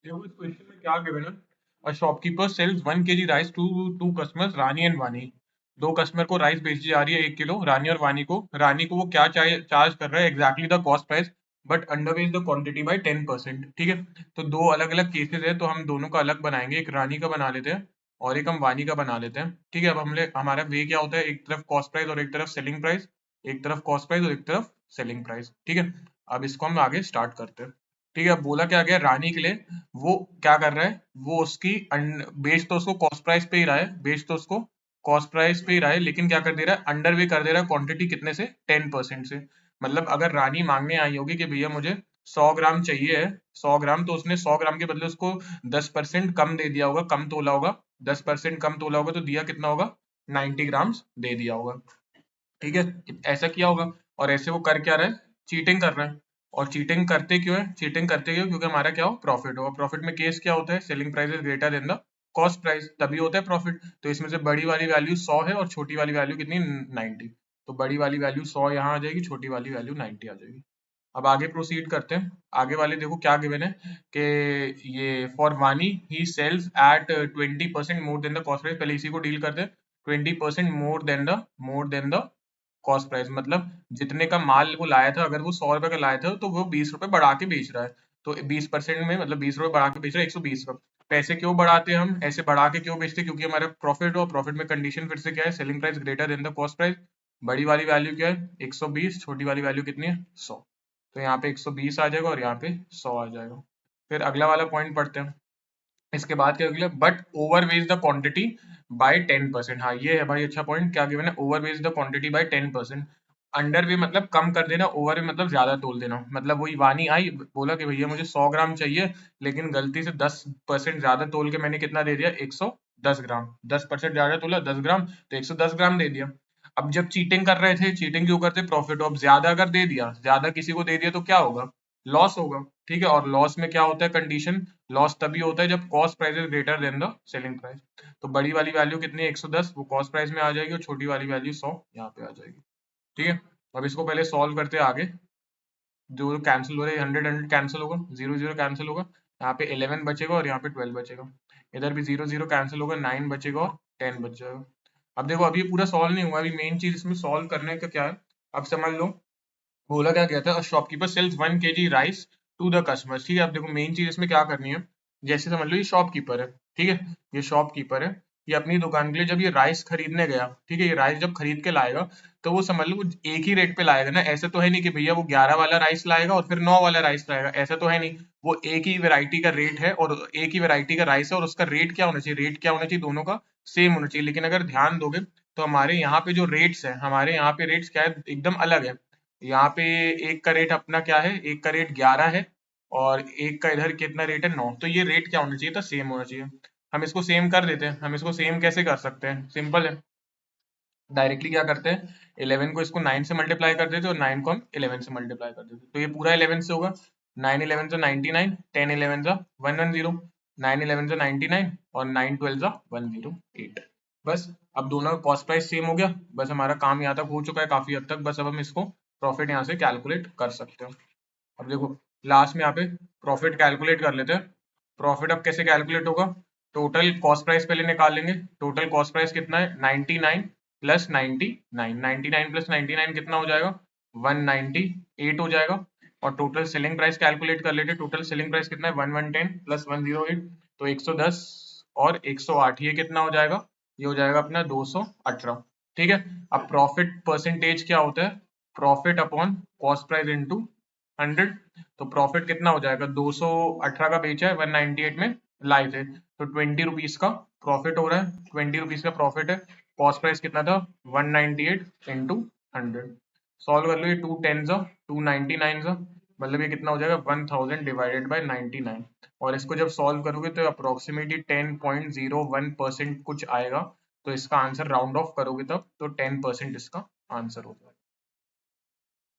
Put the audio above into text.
देखो इस क्वेश्चन में क्या गिवन है। A shopkeeper sells 1 kg rice to two customers Rani and Vani. दो कस्टमर को राइस बेची जा रही है 1 किलो, रानी और वानी को वो क्या चार्ज कर रहा है, exactly the cost price but underweighs the quantity by 10%। ठीक है, तो दो अलग अलग केसेस है, तो हम दोनों का अलग बनाएंगे, एक रानी का बना लेते हैं और एक हम वानी का बना लेते हैं। ठीक है, अब हमारा वे क्या होता है, एक तरफ कॉस्ट प्राइस और एक तरफ सेलिंग प्राइस, एक तरफ कॉस्ट प्राइस और एक तरफ सेलिंग प्राइस। ठीक है, अब इसको हम आगे स्टार्ट करते हैं। ठीक है, अब बोला क्या गया रानी के लिए, वो क्या कर रहा है, वो उसकी बेच तो उसको कॉस्ट प्राइस पे ही रहा है, बेच तो उसको कॉस्ट प्राइस पे ही रहा है, लेकिन क्या कर दे रहा है, अंडर वे कर दे रहा है क्वांटिटी कितने से, 10% से। मतलब अगर रानी मांगने आई होगी कि भैया मुझे 100 ग्राम चाहिए है, 100 ग्राम, तो उसने 100 ग्राम के बदले उसको 10% कम दे दिया होगा, कम तोला होगा, 10% कम तोला होगा, तो दिया कितना होगा, 90 ग्राम्स दे दिया होगा। ठीक है, ऐसा किया होगा, और ऐसे वो कर क्या रहा है, चीटिंग कर रहा है। और चीटिंग करते क्यों है, चीटिंग करते क्यों, क्योंकि हमारा क्या हो, प्रॉफिट हो। प्रॉफिट में केस क्या होता है, selling price is greater than the cost price, तभी होता है प्रॉफिट। तो इसमें से बड़ी वाली वैल्यू 100 है और छोटी वाली वैल्यू कितनी, 90। तो बड़ी वाली वैल्यू 100 यहाँ आ जाएगी, छोटी वाली वैल्यू 90 आ जाएगी। अब आगे प्रोसीड करते हैं। आगे वाले देखो क्या गिवन है कि ये फॉर वानी he sells at 20% more than the cost price. पहले इसी को डील करते हैं। 20% more than the cost price, मतलब जितने का माल वो लाया था, अगर वो 100 रुपए का लाया था तो वो 20 रुपए बढ़ा के बेच रहा है। तो 20% में मतलब 20 रुपए बढ़ा के बेच रहा है, 120 रुपए। पैसे क्यों बढ़ाते हैं हम, ऐसे बढ़ा के क्यों बेचते हैं, क्योंकि हमारा प्रॉफिट हो। प्रॉफिट में कंडीशन फिर से क्या है, selling price greater than the cost price. बड़ी वाली वैल्यू क्या है, 120, छोटी वाली वैल्यू कितनी है, 100। तो यहाँ पे 120 आ जाएगा और यहाँ पे 100 आ जाएगा। फिर अगला वाला पॉइंट पढ़ते हैं। इसके बाद क्या अगला, बट ओवरवेज द क्वांटिटी बाय 10%। हाँ ये है भाई अच्छा पॉइंट, क्या गिवन है, overweighs the quantity by 10%। Under weigh मतलब कम कर देना, ओवर वे मतलब ज्यादा तोल देना। मतलब वही वानी आई, बोला कि भैया मुझे 100 ग्राम चाहिए, लेकिन गलती से 10% ज्यादा तोल के मैंने कितना दे दिया, 110 ग्राम। 10% ज्यादा तोला, 10 ग्राम, तो 110 ग्राम दे दिया। अब जब चीटिंग कर रहे थे, चीटिंग क्यों करते, प्रॉफिट। अब ज्यादा अगर दे दिया, ज्यादा किसी को दे दिया, तो क्या होगा, लॉस होगा। ठीक है, और लॉस में क्या होता है कंडीशन, लॉस तभी होता है जब cost price is greater than the selling price. तो बड़ी वाली वैल्यू कितनी है, 110, वो कॉस्ट प्राइस में आ जाएगी, और छोटी वाली वैल्यू 100 यहाँ पे आ जाएगी। ठीक है, अब इसको पहले सॉल्व करते हैं आगे। जो कैंसिल हो रहा है, 100 कैंसिल होगा, 0 0 कैंसिल होगा, यहाँ पे 11 बचेगा और यहाँ पे 12 बचेगा। इधर भी 0 0 कैंसिल होगा, 9 बचेगा और 10 बच जाएगा। अब देखो अभी ये पूरा सॉल्व नहीं हुआ, अभी मेन चीज इसमें सॉल्व करने का क्या है, अब समझ लो। बोला क्या गया था, shopkeeper sells 1 kg rice to the customer. ठीक है, अब देखो मेन चीज इसमें क्या करनी है। जैसे समझ लो ये शॉपकीपर है, ठीक है, ये शॉपकीपर है, ये अपनी दुकान के लिए जब ये राइस खरीदने गया, ठीक है, ये राइस जब खरीद के लाएगा, तो वो समझ लो वो एक ही रेट पे लाएगा ना। ऐसा तो है नहीं कि भैया वो 11 वाला राइस लाएगा और फिर 9 वाला राइस लाएगा, ऐसा तो है नहीं। वो एक ही वैरायटी का रेट है और एक ही वैरायटी का राइस है, और उसका रेट क्या होना चाहिए, रेट क्या होना चाहिए, दोनों का सेम होना चाहिए। लेकिन अगर ध्यान दोगे तो हमारे यहाँ पे जो रेट्स है, हमारे यहाँ पे रेट्स क्या है, एकदम अलग है। यहाँ पे एक का रेट अपना क्या है, एक का रेट 11 है, और एक का इधर कितना रेट है, 9। तो ये रेट क्या होना चाहिए था, सेम होना चाहिए। हम इसको सेम कर देते हैं। हम इसको सेम कैसे कर सकते हैं, सिंपल है, डायरेक्टली क्या करते हैं, 11 को इसको 9 से मल्टीप्लाई कर देते हैं और 9 को हम 11 से मल्टीप्लाई कर देते हैं। तो ये पूरा 11 से होगा, 9 11 से 99, 10 11 से 110, 9 11 से 99 और 9 12 से 108। बस, अब दोनों का कॉस्ट प्राइस सेम हो गया। बस हमारा काम यहाँ तक हो चुका है काफी हद तक। बस अब हम इसको प्रॉफिट यहाँ से कैलकुलेट कर सकते हैं। अब देखो लास्ट में यहाँ पे प्रॉफिट कैलकुलेट कर लेते हैं। प्रॉफिट अब कैसे कैलकुलेट होगा, टोटल कॉस्ट प्राइस पहले निकाल लेंगे। टोटल कॉस्ट प्राइस कितना है, 99 प्लस 99, 99 प्लस 99 कितना हो जाएगा, 198 हो जाएगा। और टोटल सेलिंग प्राइस कैलकुलेट कर लेते हैं। टोटल सेलिंग प्राइस कितना है, 1110 प्लस 108, तो 110 और 108, ये कितना हो जाएगा, ये हो जाएगा अपना 218। ठीक है, अब प्रॉफिट परसेंटेज क्या होता है, profit upon cost price into 100। तो प्रॉफिट कितना हो जाएगा, 218 का बेचा है, 198 में लाए थे, तो 20 रुपीज का प्रॉफिट हो रहा है, 20 रुपीज का प्रॉफिट है। कॉस्ट प्राइस कितना था, 198 इंटू 100। सॉल्व कर लो, ये 2 10 सा 299 सा, मतलब ये कितना हो जाएगा, 1000 डिवाइडेड बाय 99। और इसको जब सॉल्व करोगे तो अप्रोक्सीमेटली 10.01% कुछ आएगा। तो इसका आंसर राउंड ऑफ करोगे तब तो 10% इसका आंसर होगा।